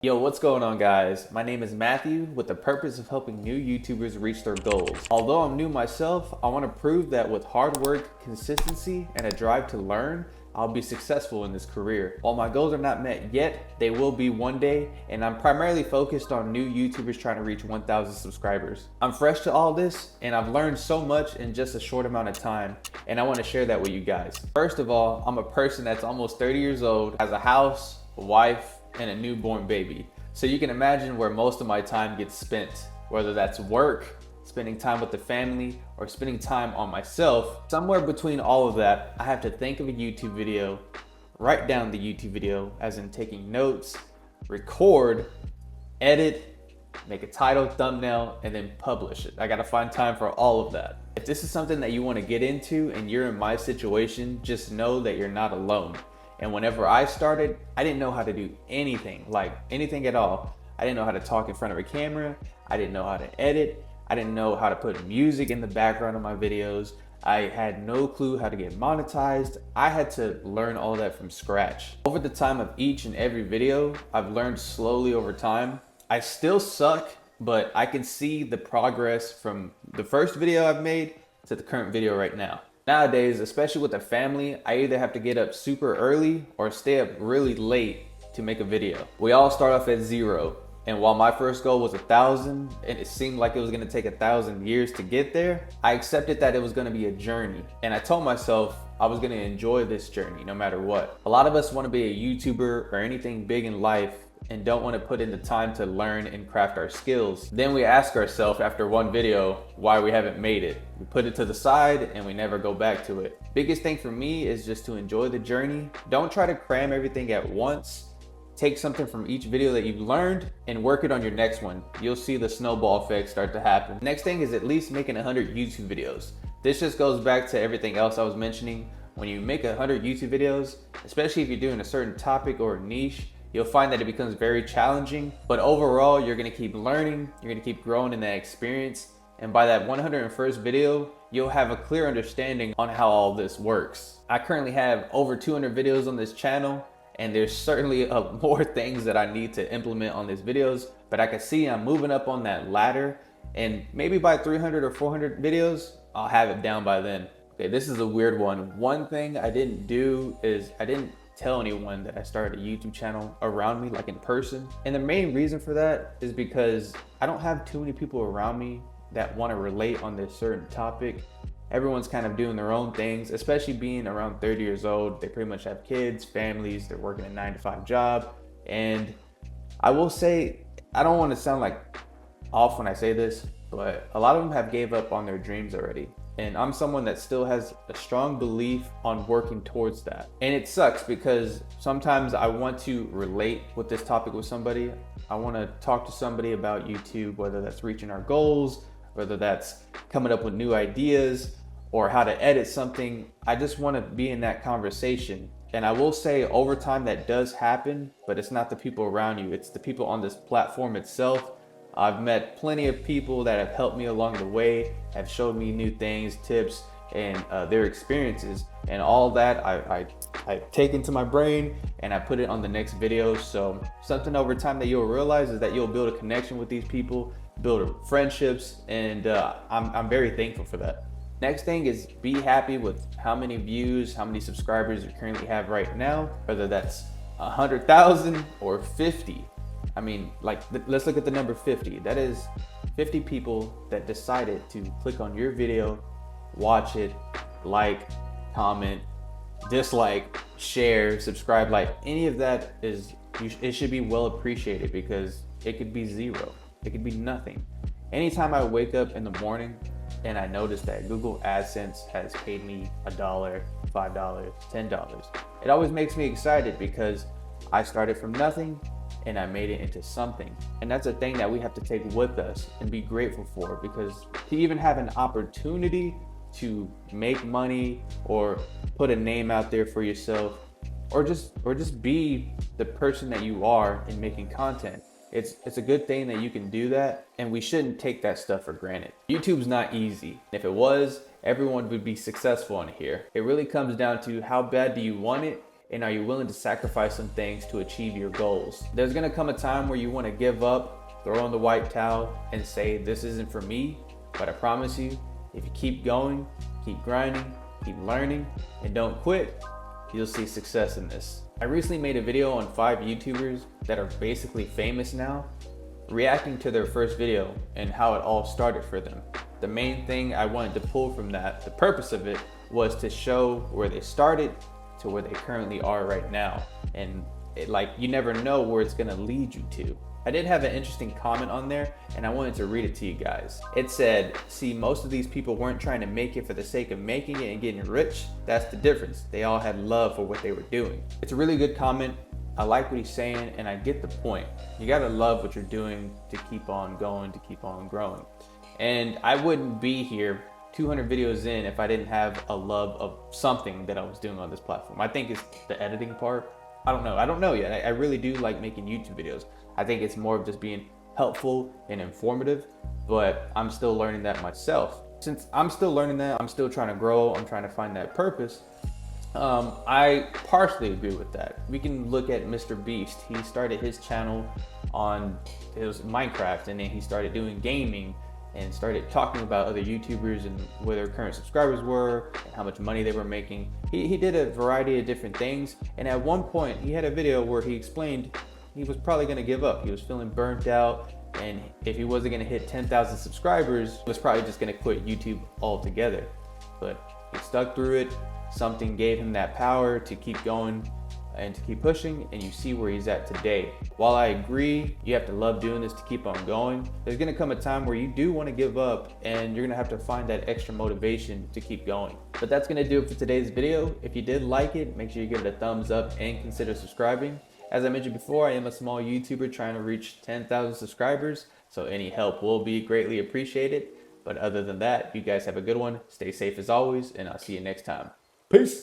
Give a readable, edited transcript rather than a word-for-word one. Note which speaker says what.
Speaker 1: Yo, what's going on guys? My name is Matthew with the purpose of helping new YouTubers reach their goals. Although I'm new myself, I want to prove that with hard work, consistency, and a drive to learn, I'll be successful in this career. While my goals are not met yet, they will be one day, and I'm primarily focused on new YouTubers trying to reach 1,000 subscribers. I'm fresh to all this, and I've learned so much in just a short amount of time, and I want to share that with you guys. First of all, I'm a person that's almost 30 years old, has a house, a wife, and a newborn baby. So you can imagine where most of my time gets spent, whether that's work, spending time with the family, or spending time on myself. Somewhere between all of that, I have to think of a YouTube video, write down the YouTube video, as in taking notes, record, edit, make a title, thumbnail, and then publish it. I gotta find time for all of that. If this is something that you wanna get into and you're in my situation, just know that you're not alone. And whenever I started, I didn't know how to do anything, like anything at all. I didn't know how to talk in front of a camera. I didn't know how to edit. I didn't know how to put music in the background of my videos. I had no clue how to get monetized. I had to learn all that from scratch. Over the time of each and every video, I've learned slowly over time. I still suck, but I can see the progress from the first video I've made to the current video right now. Nowadays, especially with a family, I either have to get up super early or stay up really late to make a video. We all start off at 0. And while my first goal was 1,000 and it seemed like it was gonna take 1,000 years to get there, I accepted that it was gonna be a journey. And I told myself I was gonna enjoy this journey no matter what. A lot of us wanna be a YouTuber or anything big in life and don't want to put in the time to learn and craft our skills. Then we ask ourselves after one video why we haven't made it. We put it to the side and we never go back to it. Biggest thing for me is just to enjoy the journey. Don't try to cram everything at once. Take something from each video that you've learned and work it on your next one. You'll see the snowball effect start to happen. Next thing is at least making 100 YouTube videos. This just goes back to everything else I was mentioning. When you make 100 YouTube videos, especially if you're doing a certain topic or a niche, you'll find that it becomes very challenging, but overall, you're gonna keep learning, you're gonna keep growing in that experience, and by that 101st video, you'll have a clear understanding on how all this works. I currently have over 200 videos on this channel, and there's certainly more things that I need to implement on these videos, but I can see I'm moving up on that ladder, and maybe by 300 or 400 videos, I'll have it down by then. Okay, this is a weird one. One thing I didn't do is I didn't tell anyone that I started a YouTube channel around me, like in person. And the main reason for that is because I don't have too many people around me that want to relate on this certain topic. Everyone's kind of doing their own things, especially being around 30 years old. They pretty much have kids, families, they're working a 9-to-5 job. And I will say, I don't want to sound like off when I say this, but a lot of them have gave up on their dreams already. And I'm someone that still has a strong belief on working towards that. And it sucks because sometimes I want to relate with this topic with somebody. I want to talk to somebody about YouTube, whether that's reaching our goals, whether that's coming up with new ideas or how to edit something. I just want to be in that conversation. And I will say over time that does happen, but it's not the people around you. It's the people on this platform itself. I've met plenty of people that have helped me along the way, have showed me new things, tips, and their experiences. And all that I take into my brain and I put it on the next video. So something over time that you'll realize is that you'll build a connection with these people, build friendships, and I'm very thankful for that. Next thing is be happy with how many views, how many subscribers you currently have right now, whether that's 100,000 or 50. I mean, like, let's look at the number 50. That is 50 people that decided to click on your video, watch it, like, comment, dislike, share, subscribe. Like, any of that it should be well appreciated because it could be 0. It could be nothing. Anytime I wake up in the morning and I notice that Google AdSense has paid me $1, $5, $10, it always makes me excited because I started from nothing and I made it into something. And that's a thing that we have to take with us and be grateful for, because to even have an opportunity to make money or put a name out there for yourself, or just be the person that you are in making content, it's a good thing that you can do that, and we shouldn't take that stuff for granted. YouTube's not easy. If it was, everyone would be successful on here. It really comes down to how bad do you want it And are you willing to sacrifice some things to achieve your goals? There's gonna come a time where you wanna give up, throw in the white towel, and say, this isn't for me. But I promise you, if you keep going, keep grinding, keep learning, and don't quit, you'll see success in this. I recently made a video on 5 YouTubers that are basically famous now, reacting to their first video and how it all started for them. The main thing I wanted to pull from that, the purpose of it, was to show where they started to where they currently are right now. And you never know where it's gonna lead you to. I did have an interesting comment on there, and I wanted to read it to you guys. It said, see, most of these people weren't trying to make it for the sake of making it and getting rich. That's the difference. They all had love for what they were doing. It's a really good comment. I like what he's saying, and I get the point. You gotta love what you're doing to keep on going, to keep on growing. And I wouldn't be here 200 videos in if I didn't have a love of something that I was doing on this platform. I think it's the editing part. I don't know yet. I really do like making YouTube videos. I think it's more of just being helpful and informative, but I'm still learning that myself. Since I'm still learning that, I'm still trying to grow, I'm trying to find that purpose. I partially agree with that. We can look at Mr. Beast. He started his channel on, it was Minecraft, and then he started doing gaming and started talking about other YouTubers and where their current subscribers were and how much money they were making. He did a variety of different things, and at one point he had a video where he explained he was probably gonna give up. He was feeling burnt out, and if he wasn't gonna hit 10,000 subscribers, he was probably just gonna quit YouTube altogether. But he stuck through it. Something gave him that power to keep going and to keep pushing, and you see where he's at today. While I agree you have to love doing this to keep on going, there's gonna come a time where you do want to give up, and you're gonna have to find that extra motivation to keep going. But that's gonna do it for today's video. If you did like it, make sure you give it a thumbs up and consider subscribing. As I mentioned before, I am a small YouTuber trying to reach 10,000 subscribers, so any help will be greatly appreciated. But other than that, you guys have a good one, stay safe as always, and I'll see you next time. Peace.